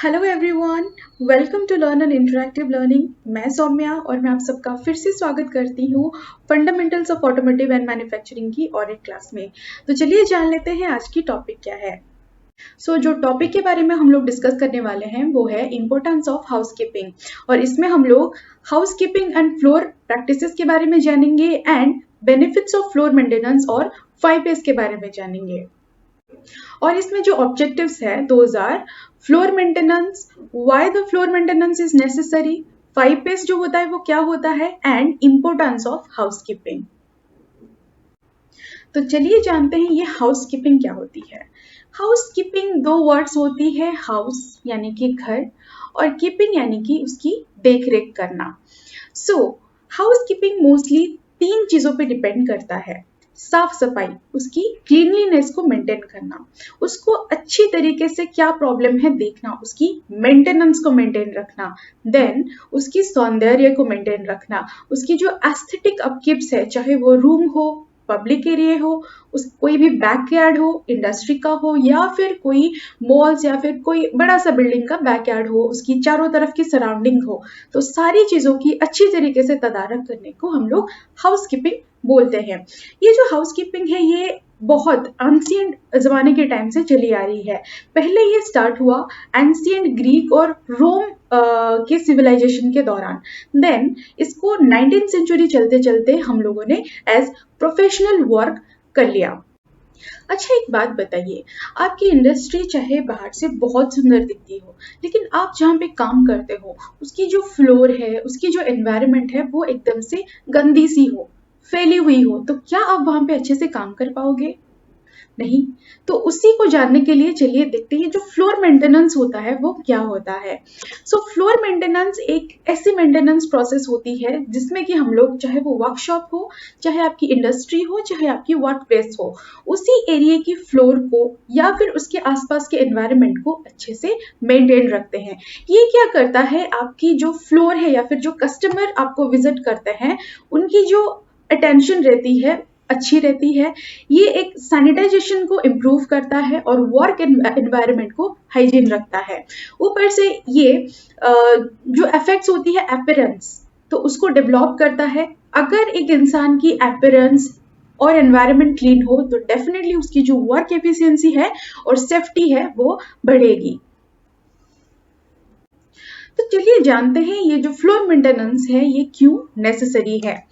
Hello everyone, welcome to learn and interactive learning. मैं सौम्या और मैं आप सबका फिर से स्वागत करती हूँ fundamentals of automotive and manufacturing की और एक क्लास में। तो चलिए जान लेते हैं आज की टॉपिक क्या है। जो टॉपिक के बारे में हम लोग डिस्कस करने वाले हैं वो है इम्पोर्टेंस ऑफ हाउसकीपिंग, और इसमें हम लोग हाउसकीपिंग एंड फ्लोर प्रैक्टिसेस के बारे में जानेंगे and benefits of floor maintenance और 5S के बारे में जानेंगे। और इसमें जो ऑब्जेक्टिव्स है those are floor maintenance, why the floor maintenance is necessary, 5S जो होता है वो क्या होता है, एंड इम्पोर्टेंस ऑफ हाउसकीपिंग। तो चलिए जानते हैं ये हाउसकीपिंग क्या होती है। हाउसकीपिंग दो वर्ड्स होती है, हाउस यानी कि घर और कीपिंग यानी कि उसकी देख रेख करना। हाउसकीपिंग मोस्टली 3 चीजों पे डिपेंड करता है। साफ सफाई, उसकी क्लीनलीनेस को मेंटेन करना, उसको अच्छी तरीके से क्या प्रॉब्लम है देखना, उसकी मेंटेनेंस को मेंटेन रखना, देन उसकी सौंदर्य को मेंटेन रखना, उसकी जो एस्थेटिक अपकीप्स है, चाहे वो रूम हो, पब्लिक एरिया हो, उस कोई भी बैकयार्ड हो, इंडस्ट्री का हो या फिर कोई मॉल्स या फिर कोई बड़ा सा बिल्डिंग का बैकयार्ड हो, उसकी चारों तरफ की सराउंडिंग हो, तो सारी चीजों की अच्छी तरीके से तदारक करने को हम लोग हाउसकीपिंग बोलते हैं। ये जो हाउसकीपिंग है ये बहुत एंशिएंट जमाने के टाइम से चली आ रही है। पहले ये स्टार्ट हुआ एंशिएंट ग्रीक और रोम के सिविलाइजेशन के दौरान। देन इसको 19th सेंचुरी चलते चलते हम लोगों ने एज प्रोफेशनल वर्क कर लिया। अच्छा, एक बात बताइए, आपकी इंडस्ट्री चाहे बाहर से बहुत सुंदर दिखती हो, लेकिन आप जहाँ पे काम करते हो उसकी जो फ्लोर है, उसकी जो एनवायरनमेंट है वो एकदम से गंदी सी हो, फैली हुई हो, तो क्या आप वहां पे अच्छे से काम कर पाओगे? नहीं। तो उसी को जानने के लिए चलिए देखते हैं जो फ्लोर मेंटेनेंस होता है वो क्या होता है। फ्लोर मेंटेनेंस एक ऐसी मेंटेनेंस प्रोसेस होती है जिसमें कि हम लोग, चाहे वो वर्कशॉप हो, चाहे आपकी इंडस्ट्री हो, चाहे आपकी वर्क प्लेस हो, उसी एरिया की फ्लोर को या फिर उसके आसपास के एनवायरनमेंट को अच्छे से मेंटेन रखते हैं। ये क्या करता है, आपकी जो फ्लोर है या फिर जो कस्टमर आपको विजिट करते हैं उनकी जो अटेंशन रहती है अच्छी रहती है। ये एक सैनिटाइजेशन को इम्प्रूव करता है और वर्क एनवायरनमेंट को हाइजीन रखता है। ऊपर से ये जो इफेक्ट्स होती है अपीयरेंस, तो उसको डेवलप करता है। अगर एक इंसान की अपीयरेंस और एनवायरनमेंट क्लीन हो तो डेफिनेटली उसकी जो वर्क एफिशिएंसी है और सेफ्टी है वो बढ़ेगी। तो चलिए जानते हैं ये जो फ्लोर मेंटेनेंस है ये क्यों नेसेसरी है।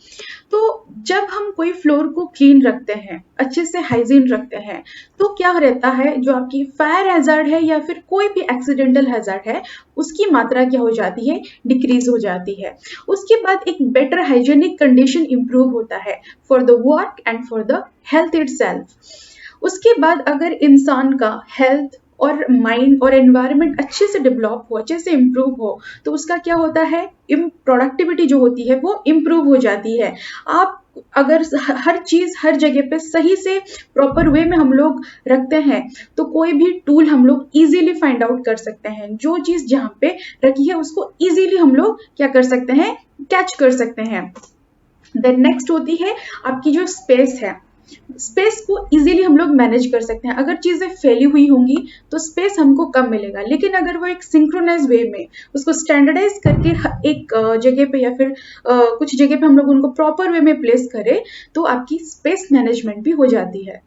तो जब हम कोई फ्लोर को क्लीन रखते हैं, अच्छे से हाइजीन रखते हैं, तो क्या रहता है, जो आपकी फायर हैजार्ड है या फिर कोई भी एक्सीडेंटल हैजार्ड है उसकी मात्रा क्या हो जाती है, डिक्रीज हो जाती है। उसके बाद एक बेटर हाइजीनिक कंडीशन इंप्रूव होता है for the work and for the health itself. उसके बाद अगर इंसान का हेल्थ और माइंड और एनवायरनमेंट अच्छे से डेवलप हो, अच्छे से इम्प्रूव हो, तो उसका क्या होता है, प्रोडक्टिविटी जो होती है वो इम्प्रूव हो जाती है। आप अगर हर चीज हर जगह पे सही से प्रॉपर वे में हम लोग रखते हैं तो कोई भी टूल हम लोग इजीली फाइंड आउट कर सकते हैं। जो चीज जहाँ पे रखी है उसको इजीली हम लोग क्या कर सकते हैं, कैच कर सकते हैं। देन नेक्स्ट होती है आपकी जो स्पेस है, स्पेस को इजीली हम लोग मैनेज कर सकते हैं। अगर चीजें फैली हुई होंगी तो स्पेस हमको कम मिलेगा, लेकिन अगर वो एक सिंक्रोनाइज वे में उसको स्टैंडर्डाइज करके एक जगह पे या फिर कुछ जगह पे हम लोग उनको प्रॉपर वे में प्लेस करें तो आपकी स्पेस मैनेजमेंट भी हो जाती है।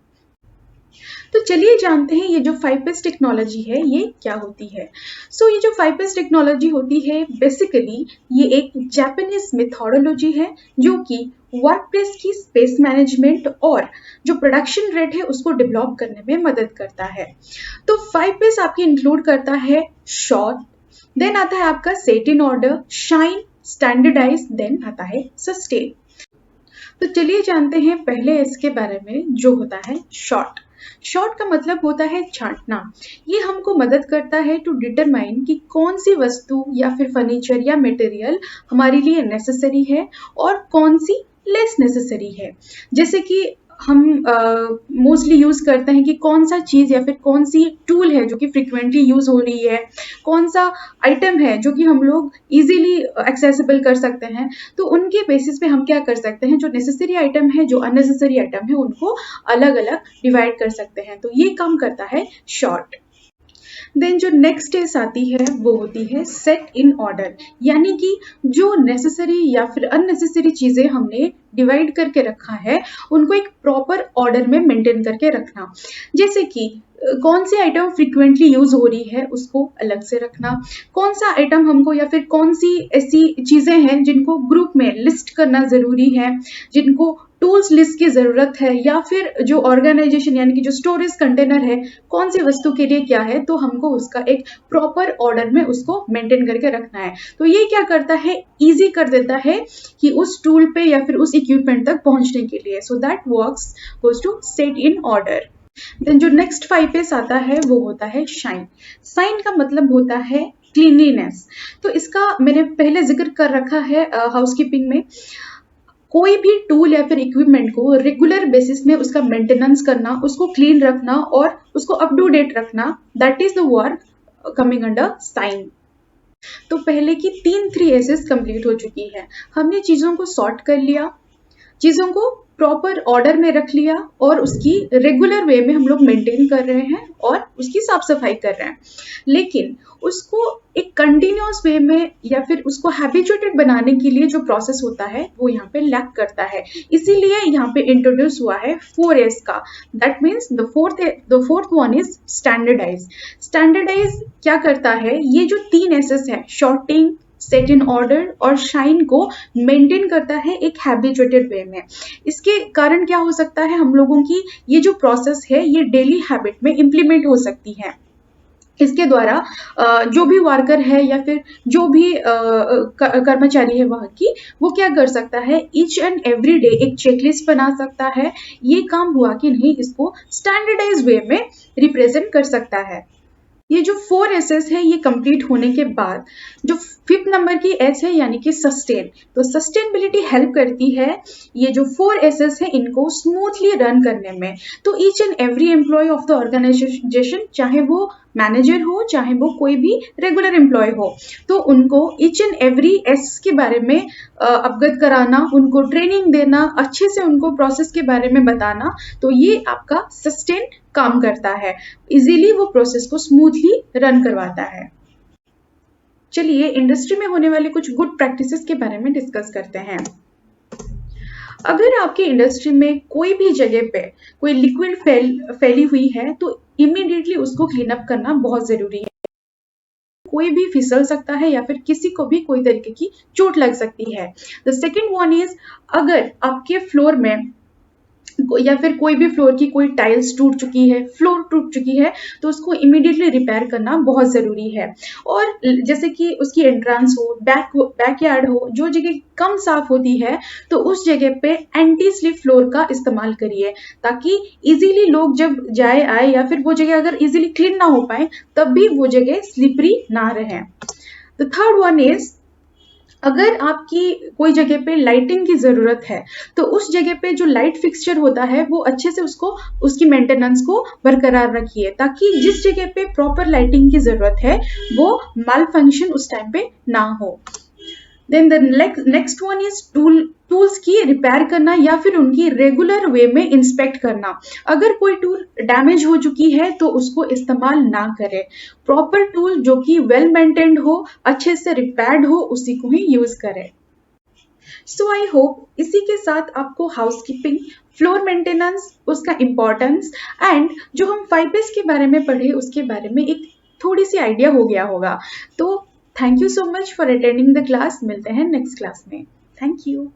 तो चलिए जानते हैं ये जो 5S टेक्नोलॉजी है ये क्या होती है। ये जो 5S टेक्नोलॉजी होती है बेसिकली ये एक जापानीज मेथोडोलॉजी है जो कि वर्क प्लेस की स्पेस मैनेजमेंट और जो प्रोडक्शन रेट है उसको डेवलप करने में मदद करता है। तो 5S आपकी इंक्लूड करता है शॉर्ट, देन आता है आपका set in order, shine, standardise, then आता है सस्टेन। तो चलिए जानते हैं पहले इसके बारे में जो होता है शॉर्ट। शॉर्ट का मतलब होता है छांटना। ये हमको मदद करता है टू डिटरमाइन कि कौन सी वस्तु या फिर फर्नीचर या मटेरियल हमारे लिए नेसेसरी है और कौन सी लेस नेसेसरी है। जैसे कि हम मोस्टली यूज करते हैं कि कौन सा चीज या फिर कौन सी टूल है जो कि फ्रिक्वेंटली यूज हो रही है, कौन सा आइटम है जो कि हम लोग इजीली एक्सेसिबल कर सकते हैं। तो उनके बेसिस पे हम क्या कर सकते हैं, जो नेसेसरी आइटम है, जो अननेसेसरी आइटम है, उनको अलग अलग डिवाइड कर सकते हैं। तो ये काम करता है शॉर्ट। देन जो नेक्स्ट स्टेज आती है वो होती है सेट इन ऑर्डर, यानी कि जो नेसेसरी या फिर अननेसेसरी चीजें हमने डिवाइड करके रखा है उनको एक प्रॉपर ऑर्डर में मेंटेन करके रखना। जैसे कि कौन सी आइटम फ्रिक्वेंटली यूज हो रही है उसको अलग से रखना, कौन सा आइटम हमको या फिर कौन सी ऐसी चीजें हैं जिनको ग्रुप में लिस्ट करना जरूरी है, जिनको टूल्स लिस्ट की जरूरत है, या फिर जो ऑर्गेनाइजेशन यानी कि जो स्टोरेज कंटेनर है कौन सी वस्तु के लिए क्या है, तो हमको उसका एक प्रॉपर ऑर्डर में उसको मेंटेन करके रखना है। तो ये क्या करता है, इजी कर देता है कि उस टूल पे या फिर उस इक्विपमेंट तक पहुंचने के लिए। So that works goes to set in order. Then जो नेक्स्ट 5 पेज आता है वो होता है शाइन। शाइन का मतलब होता है क्लीनलीनेस। तो इसका मैंने पहले जिक्र कर रखा है हाउसकीपिंग में। कोई भी टूल या फिर इक्विपमेंट को रेगुलर बेसिस में उसका मेंटेनेंस करना, उसको क्लीन रखना और उसको अप टू डेट रखना, that is the work coming under shine. तो पहले की 3 एसेस कंप्लीट हो चुकी है। हमने चीजों को सॉर्ट कर लिया, चीजों को प्रॉपर ऑर्डर में रख लिया और उसकी रेगुलर वे में हम लोग मेंटेन कर रहे हैं और उसकी साफ सफाई कर रहे हैं, लेकिन उसको एक कंटिन्यूअस वे में या फिर उसको हैबिचुएटेड बनाने के लिए जो प्रोसेस होता है वो यहाँ पे लैक करता है। इसीलिए यहाँ पे इंट्रोड्यूस हुआ है 4S का। That means the fourth one is standardise. Standardise क्या करता है, ये जो 3 एसेस है शॉर्टिंग, सेट इन ऑर्डर और शाइन को मेंटेन करता है एक हैबिचुएटेड वे में। इसके कारण क्या हो सकता है, हम लोगों की ये जो प्रोसेस है ये डेली हैबिट में इंप्लीमेंट हो सकती है। इसके द्वारा जो भी वर्कर है या फिर जो भी कर्मचारी है वहाँ की, वो क्या कर सकता है, ईच एंड एवरी डे एक चेकलिस्ट बना सकता है, ये काम हुआ कि नहीं इसको स्टैंडर्डाइज वे में रिप्रेजेंट कर सकता है। ये जो 4 एसेस है ये कंप्लीट होने के बाद जो 5th नंबर की एस है यानी कि सस्टेन, तो सस्टेनेबिलिटी हेल्प करती है ये जो 4 एसेस है इनको स्मूथली रन करने में। तो each and every employee of the organisation, चाहे वो मैनेजर हो चाहे वो कोई भी रेगुलर एम्प्लॉय हो, तो उनको ईच एंड एवरी एस के बारे में अवगत कराना, उनको ट्रेनिंग देना, अच्छे से उनको प्रोसेस के बारे में बताना, तो ये आपका सस्टेन काम करता है, इजीली वो प्रोसेस को स्मूथली रन करवाता है। चलिए इंडस्ट्री में होने वाले कुछ गुड प्रैक्टिसेस के बारे में डिस्कस करते हैं। अगर आपकी इंडस्ट्री में कोई भी जगह पे कोई लिक्विड फैली हुई है तो इमीडिएटली उसको क्लीन अप करना बहुत जरूरी है। कोई भी फिसल सकता है या फिर किसी को भी कोई तरीके की चोट लग सकती है। द सेकेंड वन इज, अगर आपके फ्लोर में या फिर कोई भी फ्लोर की कोई टाइल्स टूट चुकी है, फ्लोर टूट चुकी है, तो उसको इमीडिएटली रिपेयर करना बहुत जरूरी है। और जैसे कि उसकी एंट्रेंस हो, बैकयार्ड हो, जो जगह कम साफ होती है तो उस जगह पे एंटी स्लिप फ्लोर का इस्तेमाल करिए, ताकि इजीली लोग जब जाए आए या फिर वो जगह अगर इजीली क्लीन ना हो पाए तब भी वो जगह स्लिपरी ना रहे। द थर्ड वन इज, अगर आपकी कोई जगह पे लाइटिंग की जरूरत है तो उस जगह पे जो लाइट फिक्सचर होता है वो अच्छे से उसकी मेंटेनेंस को बरकरार रखिए, ताकि जिस जगह पे प्रॉपर लाइटिंग की जरूरत है वो माल फंक्शन उस टाइम पे ना हो। Then the next one is tools की रिपेयर करना या फिर उनकी रेगुलर वे में इंस्पेक्ट करना। अगर कोई टूल डैमेज हो चुकी है तो उसको इस्तेमाल ना करें। प्रॉपर टूल जो कि वेल मेंटेन्ड हो, अच्छे से रिपेयर्ड हो, उसी को ही यूज करें। सो आई होप इसी के साथ आपको हाउसकीपिंग, फ्लोर मेंटेनेंस, उसका इम्पोर्टेंस एंड जो हम 5S के बारे में पढ़े उसके बारे में एक थोड़ी सी आइडिया हो गया होगा। तो thank you so much for attending the class. मिलते हैं नेक्स्ट क्लास में। Thank you.